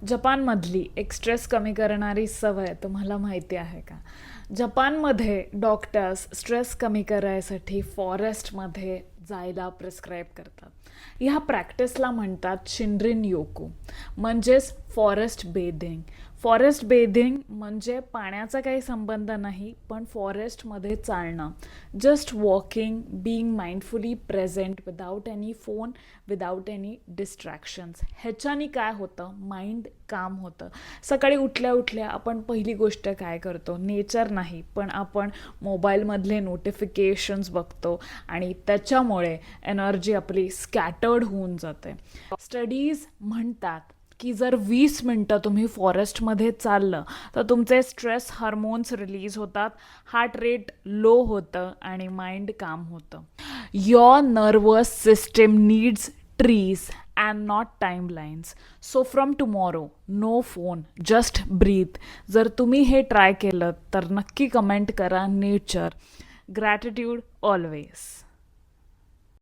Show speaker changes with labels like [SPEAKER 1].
[SPEAKER 1] जपानमधली एक स्ट्रेस कमी करणारी सवय तुम्हाला माहिती आहे का? जपानमध्ये डॉक्टर्स स्ट्रेस कमी करायसाठी फॉरेस्टमध्ये जायला प्रिस्क्राईब करतात. ह्या प्रॅक्टिसला म्हणतात शिनरिन योकू, म्हणजेच फॉरेस्ट बेथिंग. फॉरेस्ट बेथिंग म्हणजे पाण्याचा काही संबंध नाही, पण फॉरेस्टमध्ये चालणं, just walking, being mindfully present without any phone, without any distractions. ह्याच्याने काय होतं, माइंड काम होतं. सकाळी उठल्या उठल्या आपण पहिली गोष्ट काय करतो, नेचर नाही पण आपण मोबाईलमधले नोटिफिकेशन्स बघतो आणि त्याच्यामुळे एनर्जी आपली स्कॅटर्ड होऊन जाते. स्टडीज म्हणतात की जर 20 मिनटं तुम्ही फॉरेस्टमध्ये चाललं तर तुमचे स्ट्रेस हार्मोन्स रिलीज होतात, हार्ट रेट लो होतं आणि माइंड काम होतं. Your nervous system needs trees and not timelines. So from tomorrow no phone, just breathe. जर तुम्ही हे ट्राय केलं तर नक्की कमेंट करा नेचर. Gratitude always.